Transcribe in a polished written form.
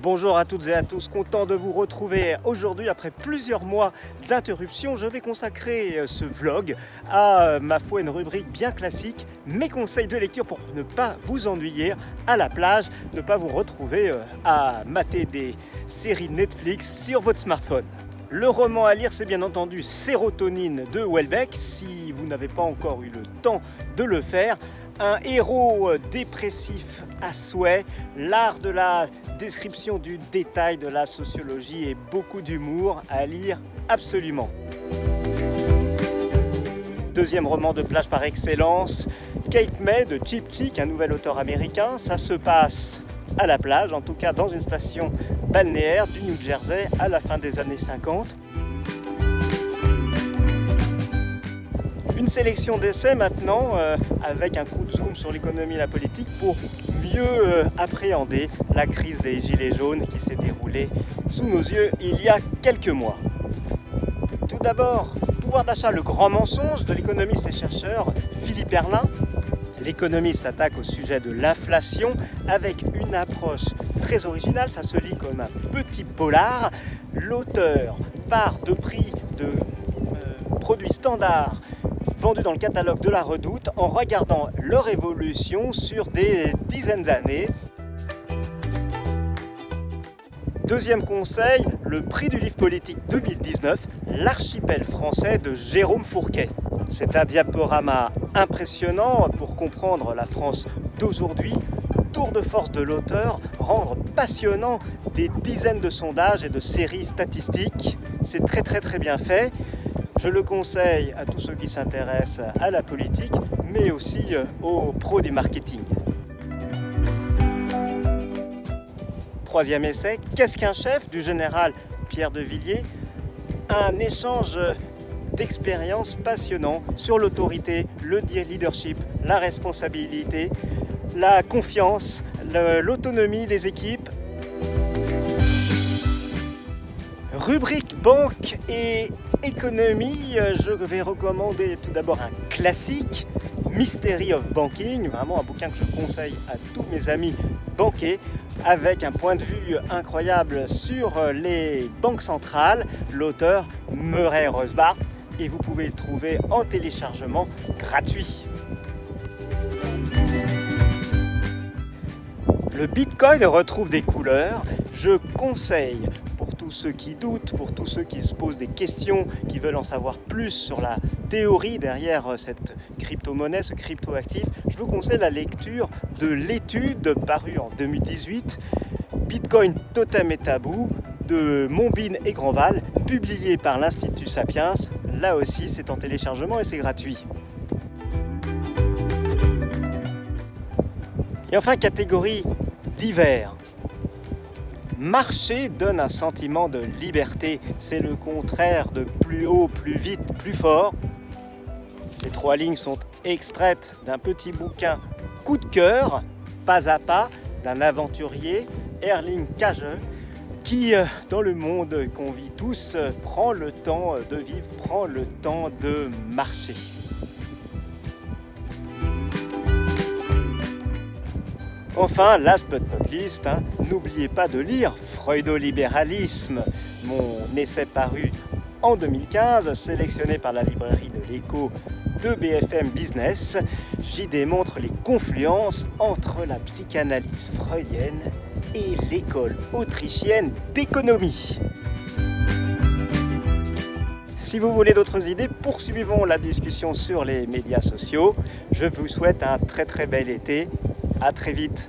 Bonjour à toutes et à tous, content de vous retrouver aujourd'hui après plusieurs mois d'interruption. Je vais consacrer ce vlog à ma foi une rubrique bien classique, mes conseils de lecture pour ne pas vous ennuyer à la plage, ne pas vous retrouver à mater des séries Netflix sur votre smartphone. Le roman à lire, c'est bien entendu Sérotonine de Houellebecq, si vous n'avez pas encore eu le temps de le faire. Un héros dépressif à souhait, l'art de la description du détail de la sociologie et beaucoup d'humour à lire absolument. Deuxième roman de plage par excellence, Cape May de Chip Chick, un nouvel auteur américain. Ça se passe à la plage, en tout cas dans une station balnéaire du New Jersey à la fin des années 50. Une sélection d'essais maintenant avec un coup de zoom sur l'économie et la politique pour mieux appréhender la crise des gilets jaunes qui s'est déroulée sous nos yeux il y a quelques mois. Tout d'abord, pouvoir d'achat, le grand mensonge de l'économiste et chercheur Philippe Erlin. L'économiste s'attaque au sujet de l'inflation avec une approche très originale, ça se lit comme un petit polar. L'auteur part de prix de produits standards vendus dans le catalogue de la Redoute en regardant leur évolution sur des dizaines d'années. Deuxième conseil, le prix du livre politique 2019, L'archipel français de Jérôme Fourquet. C'est un diaporama impressionnant pour comprendre la France d'aujourd'hui. Tour de force de l'auteur, rendre passionnant des dizaines de sondages et de séries statistiques. C'est très bien fait. Je le conseille à tous ceux qui s'intéressent à la politique, mais aussi aux pros du marketing. Troisième essai, Qu'est-ce qu'un chef du général Pierre de Villiers. Un échange d'expériences passionnant sur l'autorité, le leadership, la responsabilité, la confiance, l'autonomie des équipes. Rubrique banque et économie, je vais recommander tout d'abord un classique, Mystery of Banking, vraiment un bouquin que je conseille à tous mes amis banquiers, avec un point de vue incroyable sur les banques centrales, l'auteur Murray Rothbard, et vous pouvez le trouver en téléchargement gratuit. Le Bitcoin retrouve des couleurs, je conseille pour tous ceux qui doutent, pour tous ceux qui se posent des questions, qui veulent en savoir plus sur la théorie derrière cette crypto-monnaie, ce crypto-actif, je vous conseille la lecture de l'étude parue en 2018, Bitcoin Totem et Tabou, de Mombin et Grandval, publié par l'Institut Sapiens. Là aussi, c'est en téléchargement et c'est gratuit. Et enfin, catégorie divers. Marcher donne un sentiment de liberté, c'est le contraire de plus haut, plus vite, plus fort. Ces trois lignes sont extraites d'un petit bouquin coup de cœur, pas à pas, d'un aventurier, Erling Kage, qui, dans le monde qu'on vit tous, prend le temps de vivre, prend le temps de marcher. Enfin, last but not least, n'oubliez pas de lire Freudolibéralisme, mon essai paru en 2015, sélectionné par la librairie de l'Écho de BFM Business. J'y démontre les confluences entre la psychanalyse freudienne et l'école autrichienne d'économie. Si vous voulez d'autres idées, poursuivons la discussion sur les médias sociaux. Je vous souhaite un très bel été. À très vite.